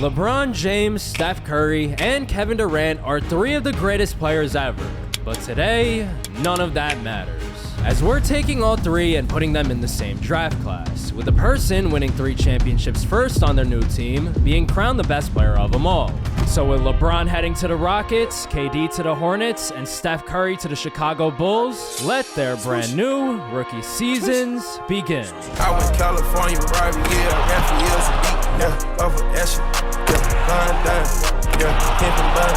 LeBron James, Steph Curry, and Kevin Durant are three of the greatest players ever. But today, none of that matters, as we're taking all three and putting them in the same draft class, with the person winning 3 championships first on their new team being crowned the best player of them all. So with LeBron heading to the Rockets, KD to the Hornets, and Steph Curry to the Chicago Bulls, let their brand new rookie seasons begin. I went California, private, yeah, Raphael's a beat, yeah, over Esher, yeah, Line Dime, yeah, Pimpin' Bun,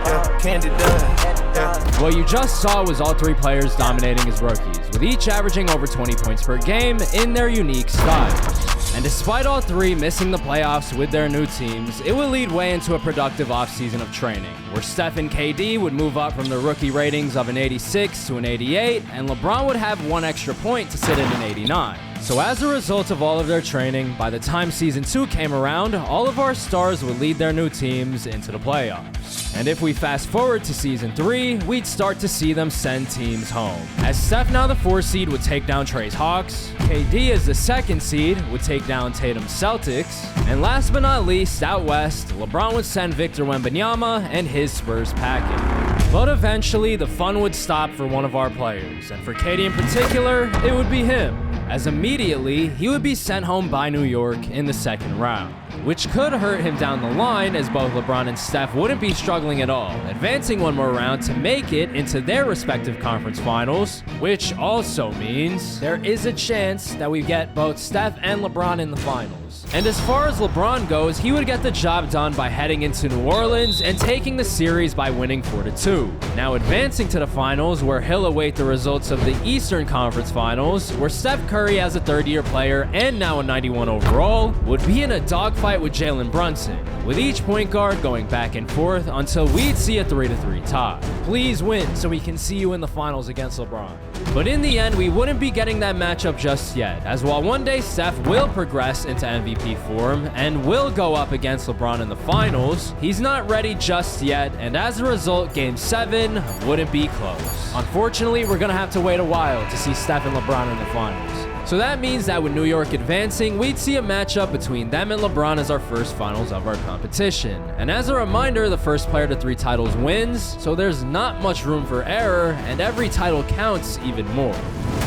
yeah, Candy Done, yeah. What you just saw was all 3 players dominating as rookies, with each averaging over 20 points per game in their unique styles. And despite all 3 missing the playoffs with their new teams, it would lead way into a productive offseason of training, where Steph and KD would move up from their rookie ratings of an 86 to an 88, and LeBron would have 1 extra point to sit in an 89. So as a result of all of their training, by the time Season 2 came around, all of our stars would lead their new teams into the playoffs. And if we fast forward to Season 3, we'd start to see them send teams home, as Steph, now the 4 seed, would take down Trey's Hawks, KD as the 2nd seed would take down Tatum's Celtics, and last but not least, out west, LeBron would send Victor Wembanyama and his Spurs packing. But eventually, the fun would stop for one of our players, and for KD in particular, it would be him, as immediately he would be sent home by New York in the 2nd round, which could hurt him down the line, as both LeBron and Steph wouldn't be struggling at all, advancing 1 more round to make it into their respective conference finals, which also means there is a chance that we get both Steph and LeBron in the finals. And as far as LeBron goes, he would get the job done by heading into New Orleans and taking the series by winning 4-2. Now advancing to the finals, where he'll await the results of the Eastern Conference Finals, where Steph Curry, as a 3rd-year player and now a 91 overall, would be in a dogfight with Jalen Brunson, with each point guard going back and forth until we'd see a 3-3 tie. Please win so we can see you in the finals against LeBron. But in the end, we wouldn't be getting that matchup just yet, as while one day Steph will progress into MVP form and will go up against LeBron in the finals, he's not ready just yet, and as a result, Game 7 wouldn't be close. Unfortunately, we're gonna have to wait a while to see Steph and LeBron in the finals. So that means that with New York advancing, we'd see a matchup between them and LeBron as our first finals of our competition. And as a reminder, the first player to 3 titles wins, so there's not much room for error, and every title counts even more.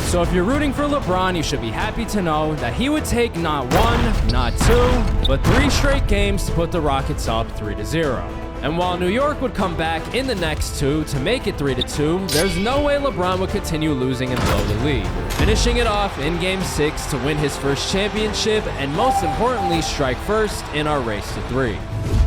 So if you're rooting for LeBron, you should be happy to know that he would take not 1, not 2, but 3 straight games to put the Rockets up 3-0. And while New York would come back in the next 2 to make it 3-2, there's no way LeBron would continue losing and blow the lead, finishing it off in Game 6 to win his first championship and most importantly strike first in our race to 3.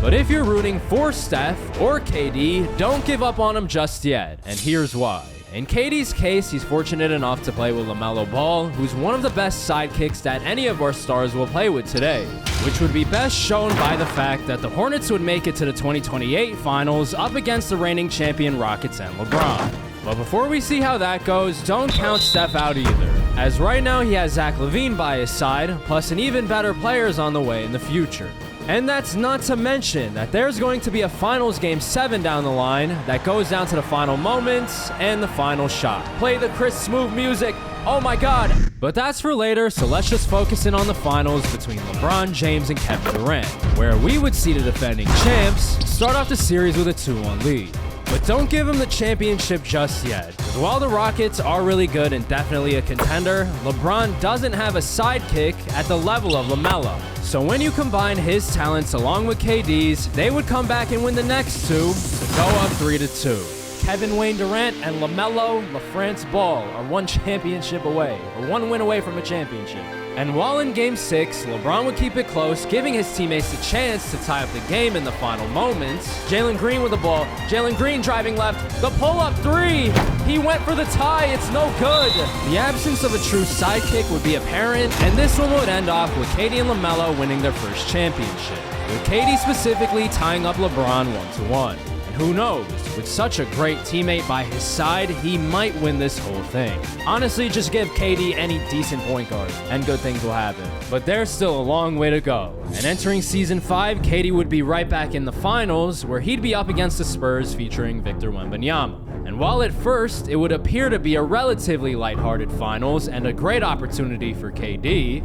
But if you're rooting for Steph or KD, don't give up on him just yet, and here's why. In KD's case, he's fortunate enough to play with LaMelo Ball, who's one of the best sidekicks that any of our stars will play with today, which would be best shown by the fact that the Hornets would make it to the 2028 finals up against the reigning champion Rockets and LeBron. But before we see how that goes, don't count Steph out either, as right now he has Zach LaVine by his side, plus an even better players on the way in the future. And that's not to mention that there's going to be a finals Game 7 down the line that goes down to the final moments and the final shot. Play the Chris Smooth music. Oh my god. But that's for later, so let's just focus in on the finals between LeBron James and Kevin Durant, where we would see the defending champs start off the series with a 2-1 lead. But don't give him the championship just yet, because while the Rockets are really good and definitely a contender, LeBron doesn't have a sidekick at the level of LaMelo. So when you combine his talents along with KD's, they would come back and win the next 2 to go up 3-2. Kevin Wayne Durant and LaMelo LaFrance Ball are 1 championship away, or 1 win away from a championship. And while in Game 6, LeBron would keep it close, giving his teammates a chance to tie up the game in the final moments. Jalen Green with the ball. Jalen Green driving left. The pull-up 3! He went for the tie. It's no good. The absence of a true sidekick would be apparent, and this one would end off with KD and LaMelo winning their first championship, with KD specifically tying up LeBron 1-1. Who knows? With such a great teammate by his side, he might win this whole thing. Honestly, just give KD any decent point guard, and good things will happen. But there's still a long way to go. And entering Season 5, KD would be right back in the finals, where he'd be up against the Spurs featuring Victor Wembanyama. And while at first it would appear to be a relatively lighthearted finals and a great opportunity for KD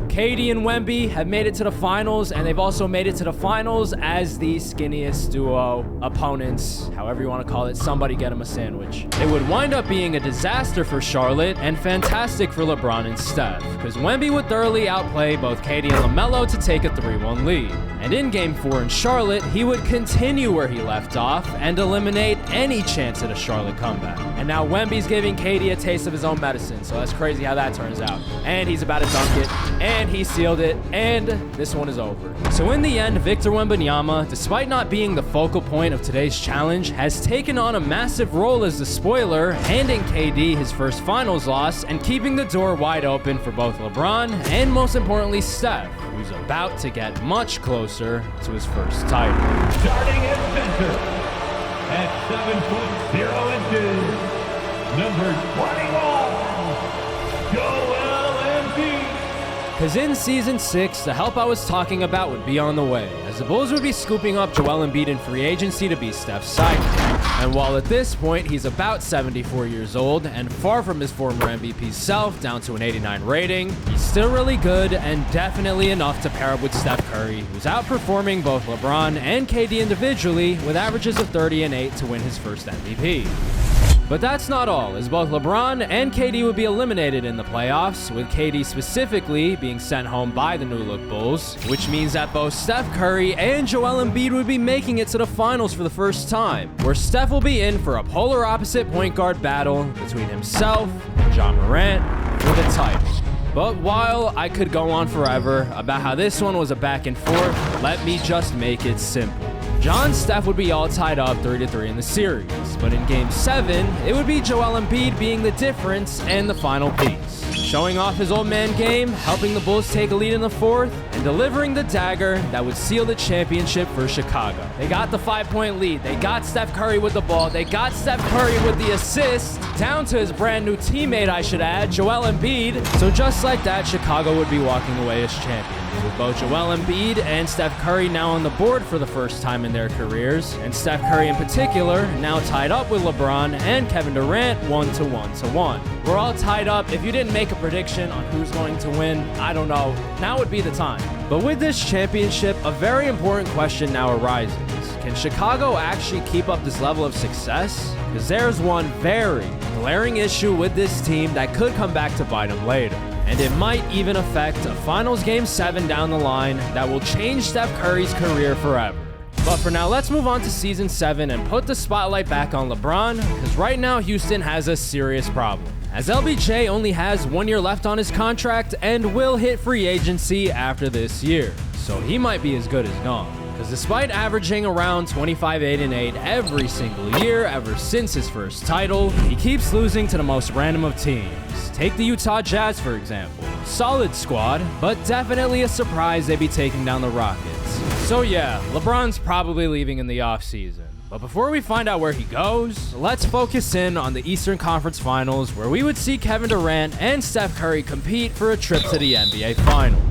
and Wemby have made it to the finals, and they've also made it to the finals as the skinniest duo, opponents, however you want to call it. Somebody get them a sandwich. It would wind up being a disaster for Charlotte and fantastic for LeBron and Steph, because Wemby would thoroughly outplay both KD and LaMelo to take a 3-1 lead. And in Game 4 in Charlotte, he would continue where he left off and eliminate any chance at a Charlotte comeback. And now Wemby's giving KD a taste of his own medicine, so that's crazy how that turns out. And he's about to dunk it, and he sealed it, and this one is over. So in the end, Victor Wembanyama, despite not being the focal point of today's challenge, has taken on a massive role as the spoiler, handing KD his first finals loss and keeping the door wide open for both LeBron and, most importantly, Steph, who's about to get much closer to his first title. Starting at center at 7'0" inches, number 21, Joel Embiid. Because in Season 6, the help I was talking about would be on the way, as the Bulls would be scooping up Joel Embiid in free agency to be Steph's sidekick. And while at this point he's about 74 years old and far from his former MVP self, down to an 89 rating, he's still really good and definitely enough to pair up with Steph Curry, who's outperforming both LeBron and KD individually with averages of 30 and 8 to win his first MVP. But that's not all, as both LeBron and KD would be eliminated in the playoffs, with KD specifically being sent home by the new-look Bulls, which means that both Steph Curry and Joel Embiid would be making it to the finals for the first time, where Steph will be in for a polar opposite point guard battle between himself and John Morant for the title. But while I could go on forever about how this one was a back and forth, let me just make it simple. John and Steph would be all tied up 3-3 in the series, but in Game 7, it would be Joel Embiid being the difference and the final piece, showing off his old man game, helping the Bulls take a lead in the fourth, and delivering the dagger that would seal the championship for Chicago. They got the 5-point lead, they got Steph Curry with the ball, they got Steph Curry with the assist, down to his brand new teammate, I should add, Joel Embiid. So just like that, Chicago would be walking away as champions, with both Joel Embiid and Steph Curry now on the board for the first time in their careers, and Steph Curry in particular now tied up with LeBron and Kevin Durant 1-1. We're all tied up. If you didn't make a prediction on who's going to win, I don't know, now would be the time. But with this championship, a very important question now arises. Can Chicago actually keep up this level of success? Because there's one very glaring issue with this team that could come back to bite them later. And it might even affect a Finals Game 7 down the line that will change Steph Curry's career forever. But for now, let's move on to Season 7 and put the spotlight back on LeBron, because right now Houston has a serious problem, as LBJ only has 1 year left on his contract and will hit free agency after this year. So he might be as good as gone. Because despite averaging around 25, 8, and 8 every single year ever since his first title, he keeps losing to the most random of teams. Take the Utah Jazz, for example. Solid squad, but definitely a surprise they'd be taking down the Rockets. So yeah, LeBron's probably leaving in the offseason. But before we find out where he goes, let's focus in on the Eastern Conference Finals, where we would see Kevin Durant and Steph Curry compete for a trip to the NBA Finals.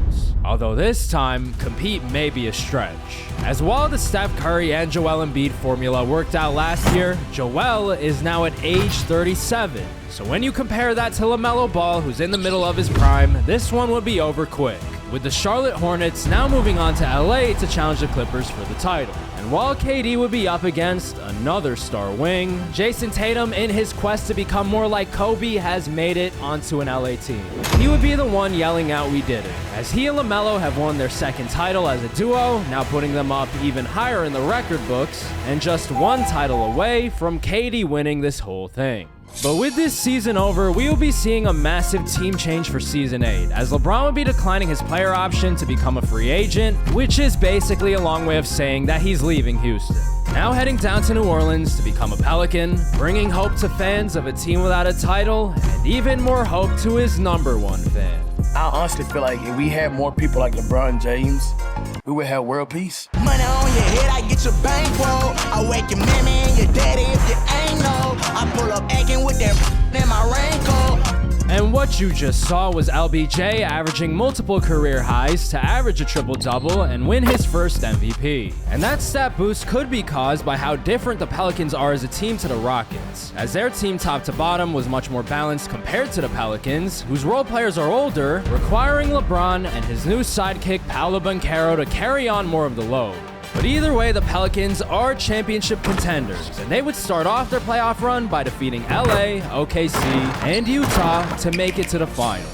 Although this time, compete may be a stretch. As while the Steph Curry and Joel Embiid formula worked out last year, Joel is now at age 37. So when you compare that to LaMelo Ball, who's in the middle of his prime, this one would be over quick, with the Charlotte Hornets now moving on to LA to challenge the Clippers for the title. And while KD would be up against another star wing, Jason Tatum, in his quest to become more like Kobe, has made it onto an LA team. He would be the one yelling out, "We did it," as he and LaMelo have won their second title as a duo, now putting them up even higher in the record books, and just one title away from KD winning this whole thing. But with this season over, we will be seeing a massive team change for Season 8, as LeBron will be declining his player option to become a free agent, which is basically a long way of saying that he's leaving Houston. Now heading down to New Orleans to become a Pelican, bringing hope to fans of a team without a title, and even more hope to his #1 fan. I honestly feel like if we had more people like LeBron James, we would have world peace. Money on your head, I get your bankroll. I wake your mammy and your daddy if you ain't know. I pull up acting with that in my raincoat. And what you just saw was LBJ averaging multiple career highs to average a triple-double and win his first MVP. And that stat boost could be caused by how different the Pelicans are as a team to the Rockets, as their team top to bottom was much more balanced compared to the Pelicans, whose role players are older, requiring LeBron and his new sidekick Paolo Banchero to carry on more of the load. But either way, the Pelicans are championship contenders, and they would start off their playoff run by defeating LA, OKC, and Utah to make it to the finals.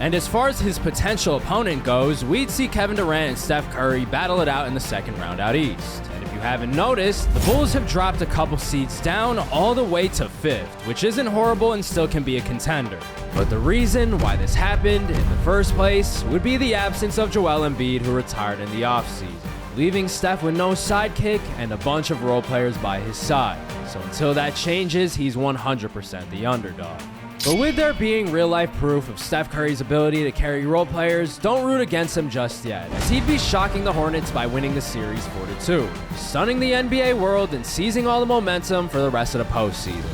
And as far as his potential opponent goes, we'd see Kevin Durant and Steph Curry battle it out in the second round out east. And if you haven't noticed, the Bulls have dropped a couple seeds down all the way to 5th, which isn't horrible and still can be a contender. But the reason why this happened in the first place would be the absence of Joel Embiid, who retired in the offseason, leaving Steph with no sidekick and a bunch of role players by his side. So until that changes, he's 100% the underdog. But with there being real-life proof of Steph Curry's ability to carry role players, don't root against him just yet, as he'd be shocking the Hornets by winning the series 4-2, stunning the NBA world and seizing all the momentum for the rest of the postseason,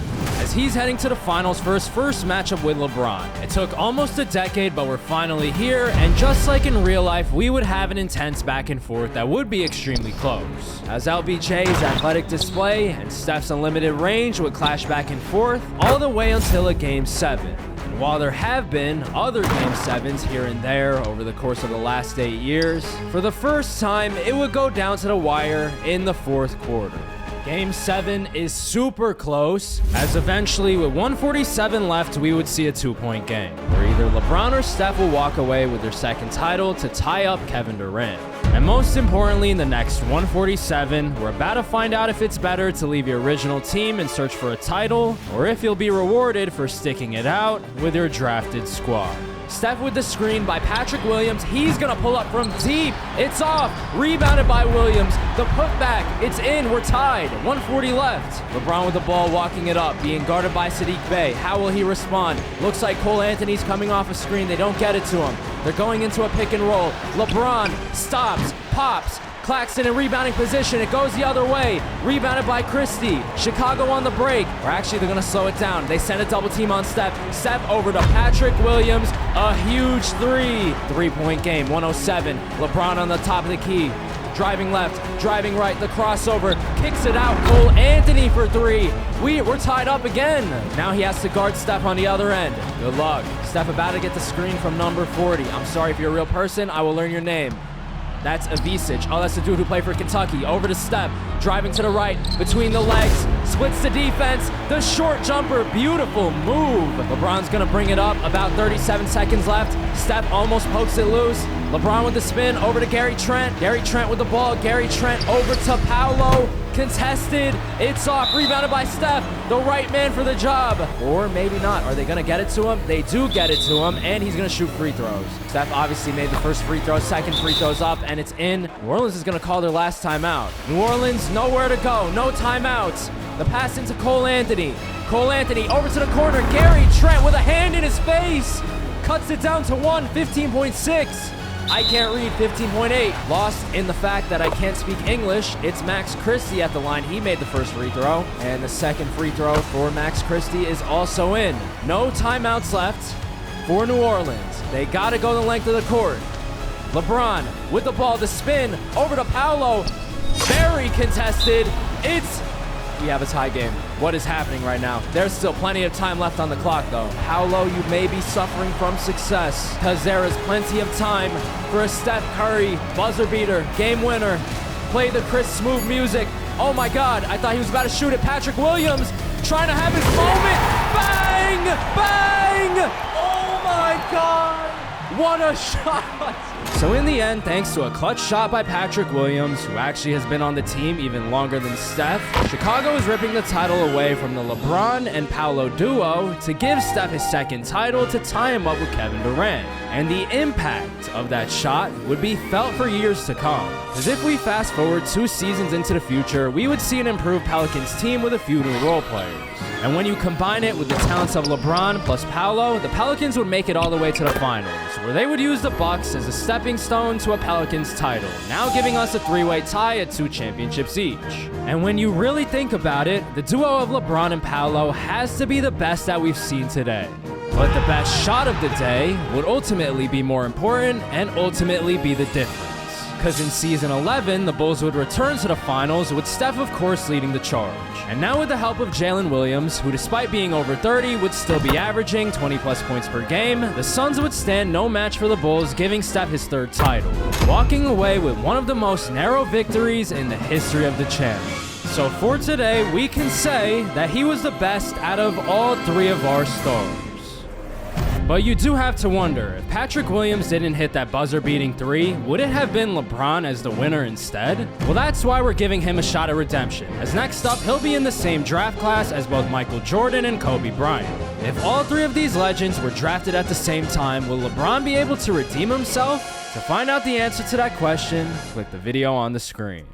as he's heading to the finals for his first matchup with LeBron. It took almost a decade, but we're finally here, and just like in real life, we would have an intense back and forth that would be extremely close, as LBJ's athletic display and Steph's unlimited range would clash back and forth all the way until a Game 7. And while there have been other Game 7s here and there over the course of the last 8 years, for the first time, it would go down to the wire in the fourth quarter. Game 7 is super close, as eventually with 147 left, we would see a 2-point game, where either LeBron or Steph will walk away with their second title to tie up Kevin Durant. And most importantly, in the next 147, we're about to find out if it's better to leave your original team and search for a title, or if you'll be rewarded for sticking it out with your drafted squad. Steph with the screen by Patrick Williams. He's going to pull up from deep. It's off. Rebounded by Williams. The putback. It's in. We're tied. 140 left. LeBron with the ball, walking it up, being guarded by Saddiq Bey. How will he respond? Looks like Cole Anthony's coming off a screen. They don't get it to him. They're going into a pick and roll. LeBron stops, pops. Claxton in rebounding position. It goes the other way. Rebounded by Christie. Chicago on the break. Or actually, they're going to slow it down. They send a double team on Steph. Steph over to Patrick Williams. A huge three. 3-point game, 107. LeBron on the top of the key. Driving left, driving right. The crossover. Kicks it out. Cole Anthony for 3. We're tied up again. Now he has to guard Steph on the other end. Good luck. Steph about to get the screen from number 40. I'm sorry, if you're a real person, I will learn your name. That's Avicic. Oh, that's the dude who played for Kentucky. Over to Steph. Driving to the right. Between the legs. Splits the defense. The short jumper. Beautiful move. LeBron's going to bring it up. About 37 seconds left. Steph almost pokes it loose. LeBron with the spin. Over to Gary Trent. Gary Trent with the ball. Gary Trent over to Paolo. Contested. It's off. Rebounded by Steph. The right man for the job. Or maybe not. Are they going to get it to him? They do get it to him, and he's going to shoot free throws. Steph obviously made the first free throw. Second free throw's up, and it's in. New Orleans is going to call their last timeout. New Orleans, nowhere to go. No timeouts. The pass into Cole Anthony. Cole Anthony over to the corner. Gary Trent with a hand in his face. Cuts it down to 15.6. I can't read 15.8. Lost in the fact that I can't speak English. It's Max Christie at the line. He made the first free throw. And the second free throw for Max Christie is also in. No timeouts left for New Orleans. They got to go the length of the court. LeBron with the ball, the spin over to Paolo. Very contested. We have a tie game. What is happening right now? There's still plenty of time left on the clock, though. Paolo, you may be suffering from success, because there is plenty of time for a Steph Curry buzzer beater, game winner. Play the Chris Smooth music. Oh my God, I thought he was about to shoot it. Patrick Williams trying to have his moment. Bang! Bang! Oh my God! What a shot! So in the end, thanks to a clutch shot by Patrick Williams, who actually has been on the team even longer than Steph, Chicago is ripping the title away from the LeBron and Paolo duo to give Steph his second title to tie him up with Kevin Durant. And the impact of that shot would be felt for years to come. Because if we fast forward 2 seasons into the future, we would see an improved Pelicans team with a few new role players. And when you combine it with the talents of LeBron plus Paolo, the Pelicans would make it all the way to the finals, where they would use the Bucks as a stepping stone to a Pelicans title, now giving us a 3-way tie at 2 championships each. And when you really think about it, the duo of LeBron and Paolo has to be the best that we've seen today. But the best shot of the day would ultimately be more important and ultimately be the difference. Because in season 11, the Bulls would return to the finals with Steph, of course, leading the charge. And now with the help of Jalen Williams, who despite being over 30 would still be averaging 20 plus points per game, the Suns would stand no match for the Bulls, giving Steph his 3rd title, walking away with one of the most narrow victories in the history of the channel. So for today, we can say that he was the best out of all 3 of our stars. But you do have to wonder, if Patrick Williams didn't hit that buzzer-beating 3, would it have been LeBron as the winner instead? Well, that's why we're giving him a shot at redemption, as next up, he'll be in the same draft class as both Michael Jordan and Kobe Bryant. If all 3 of these legends were drafted at the same time, will LeBron be able to redeem himself? To find out the answer to that question, click the video on the screen.